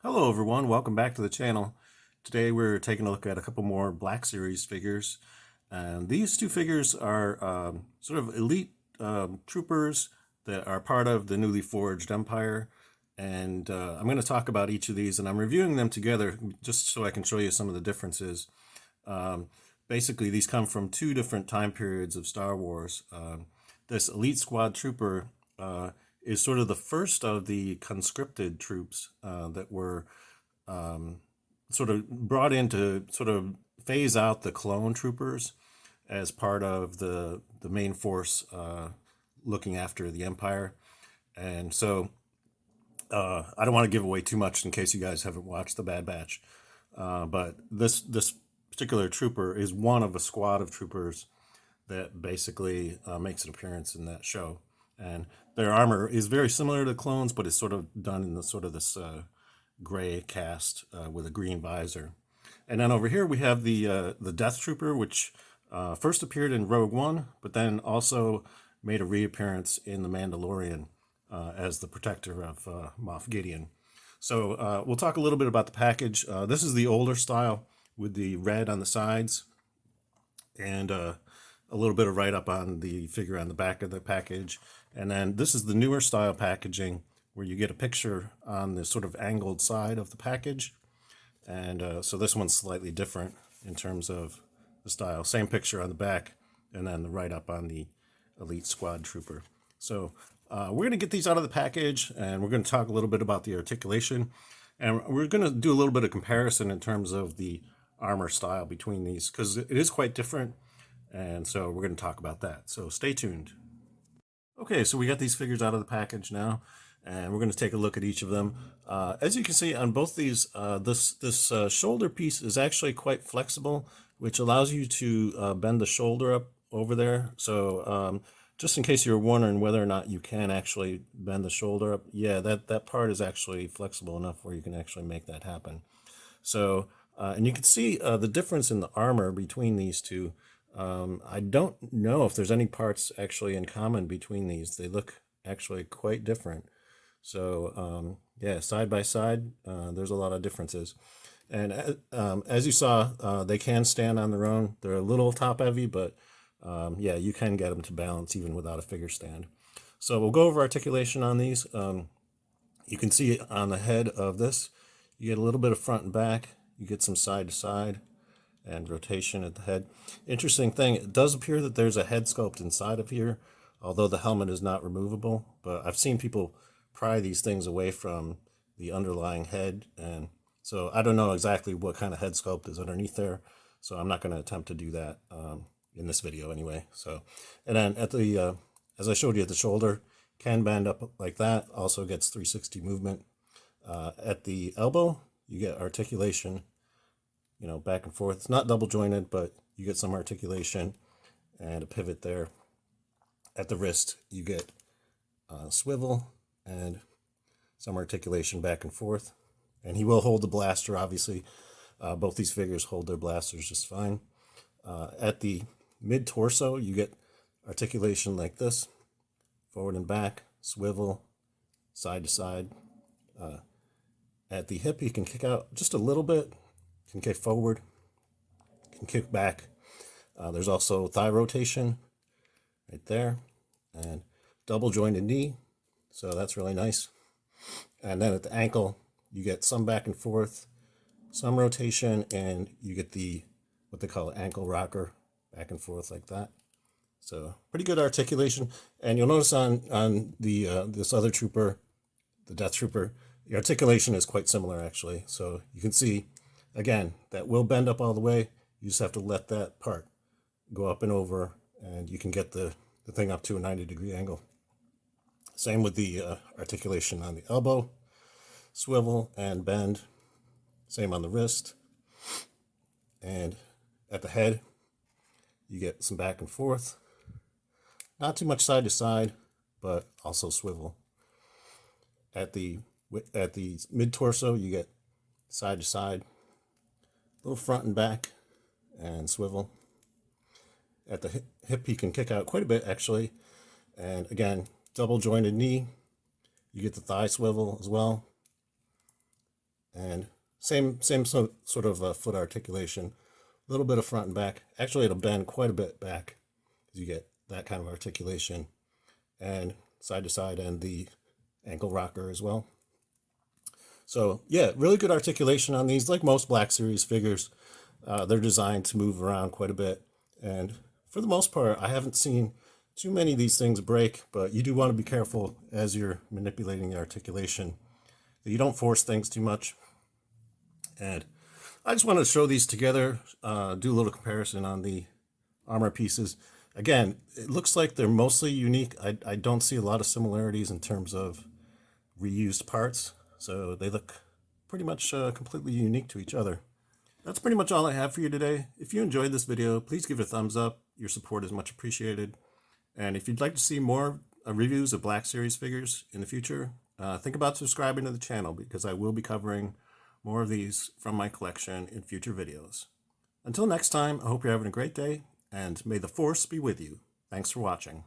Hello everyone, welcome back to the channel. Today we're taking a look at a couple more Black Series figures. And these two figures are sort of elite troopers that are part of the newly forged Empire. And I'm going to talk about each of these, and I'm reviewing them together just so I can show you some of the differences. Basically, these come from two different time periods of Star Wars. This elite squad trooper is sort of the first of the conscripted troops that were sort of brought in to sort of phase out the clone troopers as part of the main force looking after the Empire. And so I don't want to give away too much in case you guys haven't watched The Bad Batch. But this particular trooper is one of a squad of troopers that basically makes an appearance in that show. And their armor is very similar to clones, but it's sort of done in the sort of this gray cast with a green visor. And then over here we have the Death Trooper, which first appeared in Rogue One, but then also made a reappearance in The Mandalorian as the protector of Moff Gideon. So we'll talk a little bit about the package. This is the older style with the red on the sides and a little bit of write-up on the figure on the back of the package. And then this is the newer style packaging where you get a picture on the sort of angled side of the package. And so this one's slightly different in terms of the style. Same picture on the back and then the write-up on the Elite Squad Trooper. So we're going to get these out of the package, and we're going to talk a little bit about the articulation. And we're going to do a little bit of comparison in terms of the armor style between these, because it is quite different. And so we're going to talk about that. So stay tuned. Okay, so we got these figures out of the package now, and we're going to take a look at each of them. As you can see on both these, this shoulder piece is actually quite flexible, which allows you to bend the shoulder up over there. So just in case you're wondering whether or not you can actually bend the shoulder up, yeah, that part is actually flexible enough where you can actually make that happen. So, and you can see the difference in the armor between these two. I don't know if there's any parts actually in common between these. They look actually quite different. So yeah, side by side, there's a lot of differences. And as you saw, they can stand on their own. They're a little top heavy, but yeah, you can get them to balance even without a figure stand. So we'll go over articulation on these. You can see on the head of this, you get a little bit of front and back. You get some side to side and rotation at the head. Interesting thing, it does appear that there's a head sculpt inside of here, although the helmet is not removable. But I've seen people pry these things away from the underlying head, and so I don't know exactly what kind of head sculpt is underneath there, so I'm not going to attempt to do that in this video anyway. So, and then at the as I showed you at the shoulder, can bend up like that, also gets 360 movement. At the elbow, you get articulation, you know, back and forth. It's not double jointed, but you get some articulation and a pivot there. At the wrist, you get swivel and some articulation back and forth. And he will hold the blaster, obviously. Both these figures hold their blasters just fine. At the mid-torso, you get articulation like this, forward and back, swivel, side to side. At the hip, you can kick out just a little bit, can kick forward, can kick back. There's also thigh rotation right there, and double jointed knee, so that's really nice. And then at the ankle, you get some back and forth, some rotation, and you get the what they call ankle rocker, back and forth like that. So pretty good articulation. And you'll notice on the this other trooper, the Death Trooper, the articulation is quite similar actually. So you can see, again, that will bend up all the way. You just have to let that part go up and over, and you can get the thing up to a 90-degree angle. Same with the articulation on the elbow, swivel and bend. Same on the wrist. And at the head, you get some back and forth. Not too much side to side, but also swivel. At the mid-torso, you get side to side, a little front and back, and swivel. At the hip, you can kick out quite a bit, actually. And again, double jointed knee. You get the thigh swivel as well. and same sort of foot articulation, a little bit of front and back. Actually, it'll bend quite a bit back as you get that kind of articulation, and side to side, and the ankle rocker as well. So yeah, really good articulation on these. Like most Black Series figures, they're designed to move around quite a bit, and for the most part, I haven't seen too many of these things break, but you do want to be careful as you're manipulating the articulation that you don't force things too much. And I just wanted to show these together, do a little comparison on the armor pieces. Again, it looks like they're mostly unique. I don't see a lot of similarities in terms of reused parts, so they look pretty much completely unique to each other. That's pretty much all I have for you today. If you enjoyed this video, please give it a thumbs up. Your support is much appreciated. And if you'd like to see more reviews of Black Series figures in the future, think about subscribing to the channel, because I will be covering more of these from my collection in future videos. Until next time, I hope you're having a great day, and may the Force be with you. Thanks for watching.